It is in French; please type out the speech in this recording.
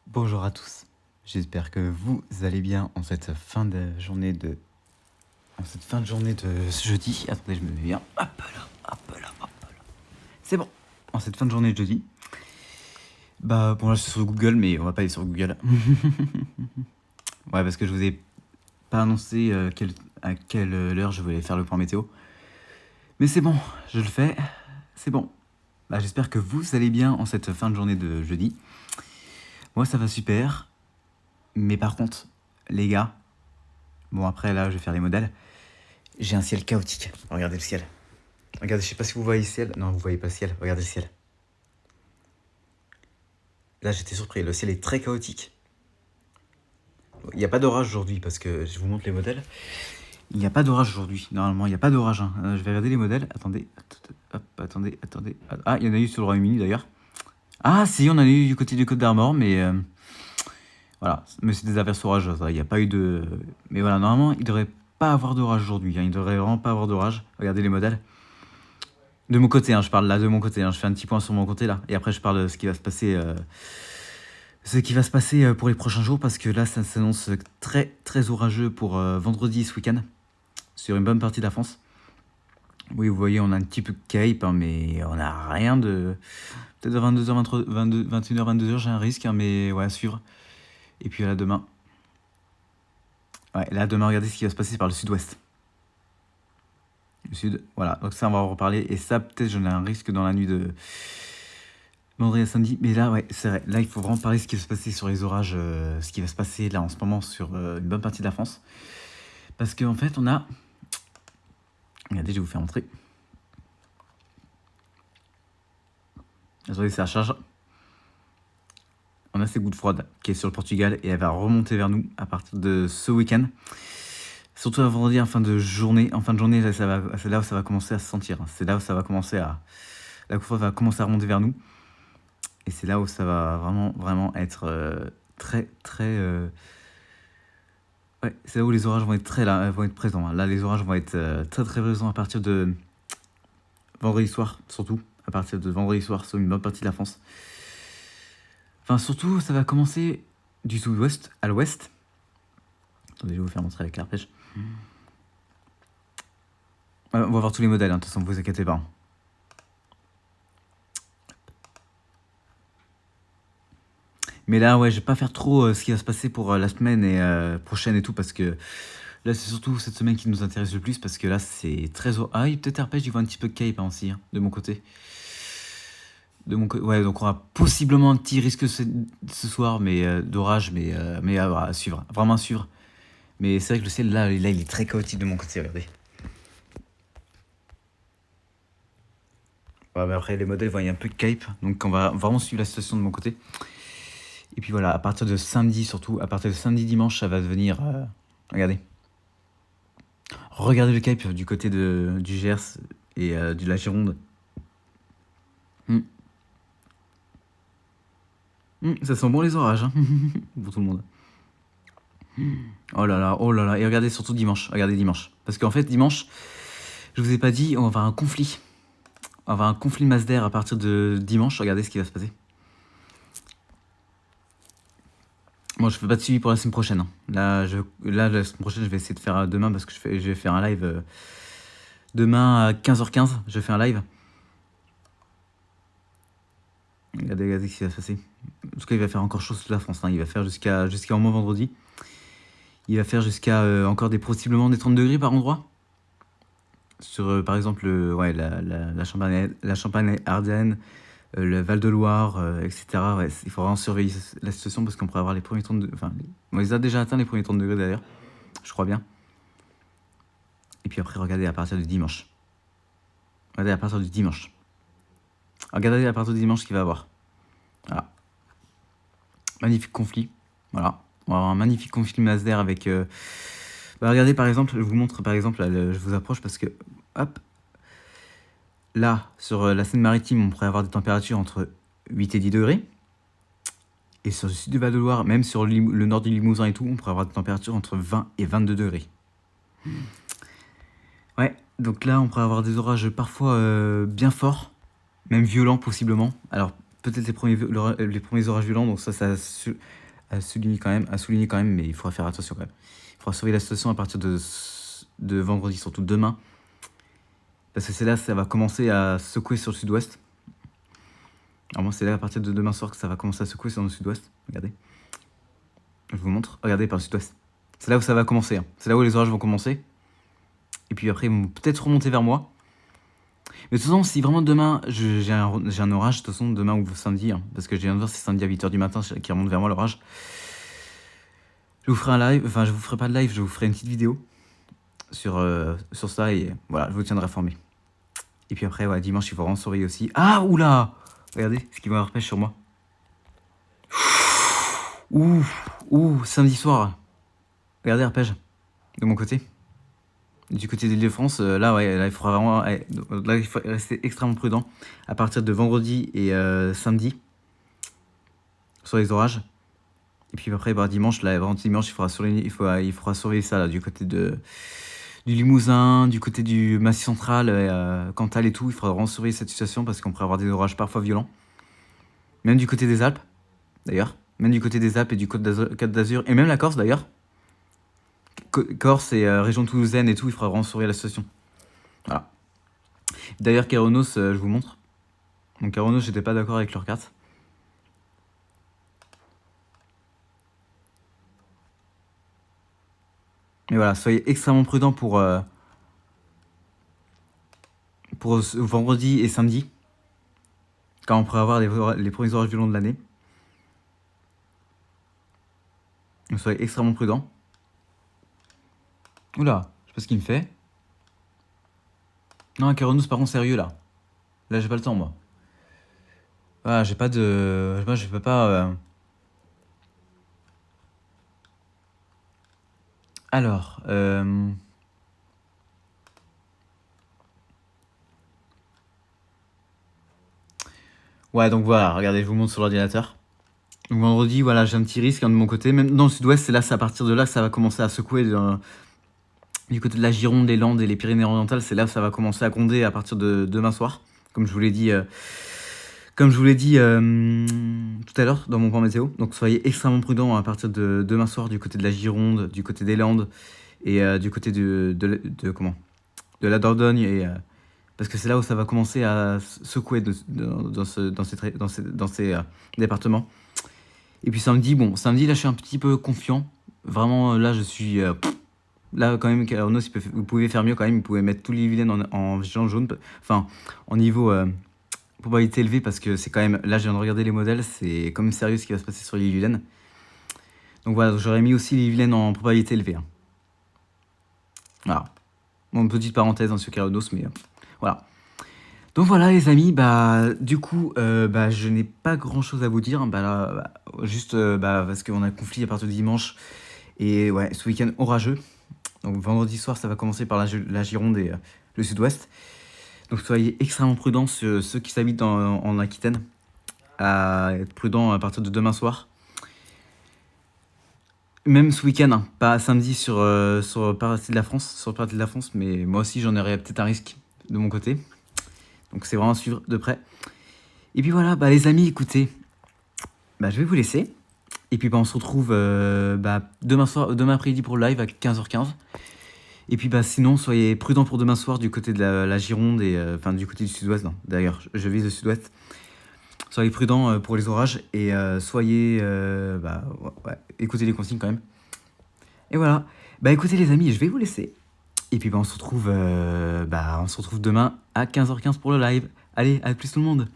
Bonjour à tous, j'espère que vous allez bien en cette fin de journée de ce jeudi. Attendez, je me mets bien. Hop là, hop là, hop là. C'est bon. En cette fin de journée de jeudi. Bah bon, là je suis sur Google, mais on va pas aller sur Google. Ouais, parce que je vous ai pas annoncé à quelle heure je voulais faire le point météo. Mais c'est bon, je le fais. C'est bon. Bah, j'espère que vous allez bien en cette fin de journée de jeudi. Moi ça va super. Mais par contre, les gars, bon après là je vais faire les modèles. J'ai un ciel chaotique. Regardez le ciel. Regardez, je sais pas si vous voyez le ciel. Non, vous voyez pas le ciel. Regardez le ciel. Là, j'étais surpris. Le ciel est très chaotique. Il n'y a pas d'orage aujourd'hui parce que je vous montre les modèles. Il n'y a pas d'orage aujourd'hui. Normalement, il n'y a pas d'orage. Hein. Je vais regarder les modèles. Attendez. Hop, attendez. Ah, il y en a eu sur le Royaume-Uni d'ailleurs. Ah, si, on en a eu du côté du Côte d'Armor, mais voilà. Mais c'est des averses orageuses. Il n'y a pas eu de. Mais voilà, normalement, il ne devrait pas avoir d'orage aujourd'hui. Hein. Il ne devrait vraiment pas avoir d'orage. Regardez les modèles. De mon côté, hein, je parle là de mon côté. Hein, je fais un petit point sur mon côté là. Et après, je parle de ce qui va se passer. Pour les prochains jours, parce que là, ça s'annonce très très orageux pour vendredi ce week-end, sur une bonne partie de la France. Oui, vous voyez, on a un petit peu de cape, hein, mais on n'a rien de. Peut-être à 22h, 21h, 22h, j'ai un risque, hein, mais ouais, à suivre. Et puis là, demain. Ouais, là, demain, regardez ce qui va se passer par le sud-ouest. Le sud, voilà. Donc ça, on va en reparler. Et ça, peut-être, j'en ai un risque dans la nuit de vendredi à samedi. Mais là, ouais, c'est vrai. Là, il faut vraiment parler de ce qui va se passer sur les orages, ce qui va se passer là en ce moment sur une bonne partie de la France. Parce qu'en fait, on a. Regardez, je vais vous faire montrer. Attendez, ça charge. On a ces gouttes froides qui est sur le Portugal et elle va remonter vers nous à partir de ce week-end. Surtout à vendredi en fin de journée. En fin de journée, c'est là où ça va commencer à se sentir. C'est là où ça va commencer à. La goutte froide va commencer à remonter vers nous. Et c'est là où ça va vraiment être très. Ouais, c'est là où les orages vont être présents. Là, les orages vont être très présents à partir de vendredi soir, surtout. À partir de vendredi soir sur une bonne partie de la France. Enfin, surtout, ça va commencer du sud-ouest à l'ouest. Attendez, je vais vous faire montrer avec l'arpège. On va voir tous les modèles, hein, de toute façon, ne vous inquiétez pas. Mais là, ouais, je vais pas faire trop ce qui va se passer pour la semaine et prochaine et tout, parce que là, c'est surtout cette semaine qui nous intéresse le plus, parce que là, c'est très... Ah, peut-être arpège, il voit un petit peu de cape hein, aussi, hein, de mon côté. Ouais, donc on aura possiblement un petit risque ce soir, mais d'orage, mais à suivre, vraiment à suivre. Mais c'est vrai que le ciel, là, il est très chaotique de mon côté, regardez. Ouais, mais après, les modèles voient un peu de cape, donc on va vraiment suivre la situation de mon côté. Et puis voilà, à partir de samedi, surtout, à partir de samedi-dimanche, ça va devenir... regardez. Regardez le cape du côté du Gers et de la Gironde. Ça sent bon les orages, hein, pour tout le monde. Oh là là, et regardez surtout dimanche, Parce qu'en fait, dimanche, je vous ai pas dit, on va avoir un conflit. On va avoir un conflit de masse d'air à partir de dimanche, regardez ce qui va se passer. Bon, je fais pas de suivi pour la semaine prochaine. Hein. Là, la semaine prochaine, je vais essayer de faire demain, parce que je vais faire un live demain à 15h15, je fais un live. Regardez ce qui va se passer. En tout cas, il va faire encore chaud sur la France. Hein. Il va faire jusqu'à au moins vendredi. Il va faire jusqu'à possiblement des 30 degrés par endroit. Sur, par exemple, ouais, la Champagne Ardennes, le Val-de-Loire, etc. Ouais, il faut vraiment surveiller la situation parce qu'on pourrait avoir les premiers 30 degrés. Enfin, on les a déjà atteints, les premiers 30 degrés d'ailleurs. Je crois bien. Et puis après, regardez à partir du dimanche. Regardez à partir du dimanche. Regardez à partir du dimanche ce qu'il va y avoir. Voilà. Magnifique conflit. Voilà. On va avoir un magnifique conflit masse d'air avec... regardez par exemple, je vous montre par exemple, là, je vous approche parce que... Hop. Là, sur la Seine-Maritime, on pourrait avoir des températures entre 8 et 10 degrés. Et sur le sud du Val-de-Loire, même sur le nord du Limousin et tout, on pourrait avoir des températures entre 20 et 22 degrés. Ouais, donc là, on pourrait avoir des orages parfois bien forts, même violents possiblement. Alors, peut-être les premiers orages violents, donc ça à souligner quand même, mais il faudra faire attention quand même. Il faudra surveiller la situation à partir de vendredi, surtout demain, parce que c'est là ça va commencer à secouer sur le sud-ouest. Normalement, c'est là à partir de demain soir que ça va commencer à secouer sur le sud-ouest. Regardez. Je vous montre. Regardez par le sud-ouest. C'est là où ça va commencer. Hein. C'est là où les orages vont commencer. Et puis après, ils vont peut-être remonter vers moi. Mais de toute façon, si vraiment demain, j'ai un orage, de toute façon, demain ou samedi, hein, parce que je viens de voir, c'est samedi à 8h du matin qui remonte vers moi l'orage. Je vous ferai un live, enfin, je vous ferai pas de live, je vous ferai une petite vidéo sur ça et voilà, je vous tiendrai informé. Et puis après, ouais, dimanche, il faut vraiment surveiller aussi. Ah, oula! Regardez ce qui va avoir pêche sur moi. Ouh, samedi soir. Regardez, arpège, de mon côté. Du côté d'Île-de-France, là, ouais, là, il faudra vraiment, là, il faut rester extrêmement prudent à partir de vendredi et samedi sur les orages. Et puis après, bah, dimanche, là, vraiment dimanche, il faudra surveiller ça là, du côté du Limousin, du côté du Massif central, Cantal et tout. Il faudra vraiment surveiller cette situation parce qu'on pourrait avoir des orages parfois violents. Même du côté des Alpes, d'ailleurs. Même du côté des Alpes et du Côte d'Azur, et même la Corse d'ailleurs. Corse et région toulousaine et tout, il faudra vraiment surveiller la situation. Voilà. D'ailleurs, Keronos, je vous montre. Donc Keronos, j'étais pas d'accord avec leur carte. Mais voilà, soyez extrêmement prudents pour vendredi et samedi, quand on pourrait avoir les premiers orages violents de l'année. Donc soyez extrêmement prudents. Oula, je sais pas ce qu'il me fait. Non, Keronos, par contre, sérieux, là. Là, j'ai pas le temps, moi. Voilà, j'ai pas de... Moi, je peux pas... Alors, ouais, donc voilà, regardez, je vous montre sur l'ordinateur. Donc vendredi, voilà, j'ai un petit risque de mon côté. Même dans le sud-ouest, c'est à partir de là que ça va commencer à secouer. Du côté de la Gironde, les Landes et les Pyrénées-Orientales, c'est là où ça va commencer à gronder à partir de demain soir. Comme je vous l'ai dit, tout à l'heure dans mon point météo. Donc soyez extrêmement prudents à partir de demain soir du côté de la Gironde, du côté des Landes et du côté de la Dordogne. Parce que c'est là où ça va commencer à secouer dans ces départements. Et puis samedi, là je suis un petit peu confiant. Vraiment, là je suis... là quand même, Keronos, vous pouvez faire mieux quand même. Vous pouvez mettre tous les Yvelines en vigilance jaune. Enfin, en niveau probabilité élevée, parce que c'est quand même... Là je viens de regarder les modèles, c'est quand même sérieux ce qui va se passer sur les Yvelines. Donc voilà, j'aurais mis aussi les Yvelines en probabilité élevée. Hein. Voilà. Bon, petite parenthèse sur Keronos, mais voilà. Donc voilà les amis, du coup, je n'ai pas grand chose à vous dire, juste parce qu'on a un conflit à partir de dimanche, et ouais, ce week-end orageux, donc vendredi soir ça va commencer par la Gironde et le sud-ouest, donc soyez extrêmement prudents, ceux qui s'habitent en Aquitaine, à être prudents à partir de demain soir, même ce week-end, hein, pas samedi sur partie de la France, mais moi aussi j'en aurais peut-être un risque de mon côté. Donc c'est vraiment à suivre de près. Et puis voilà, les amis, écoutez, je vais vous laisser. Et puis on se retrouve demain après-midi pour le live à 15h15. Et puis sinon, soyez prudents pour demain soir du côté de la Gironde et du côté du sud-ouest. Non, d'ailleurs, je vise le sud-ouest. Soyez prudents pour les orages et soyez... écoutez les consignes quand même. Et voilà. Écoutez les amis, je vais vous laisser. Et puis on se retrouve demain à 15h15 pour le live. Allez, à plus tout le monde.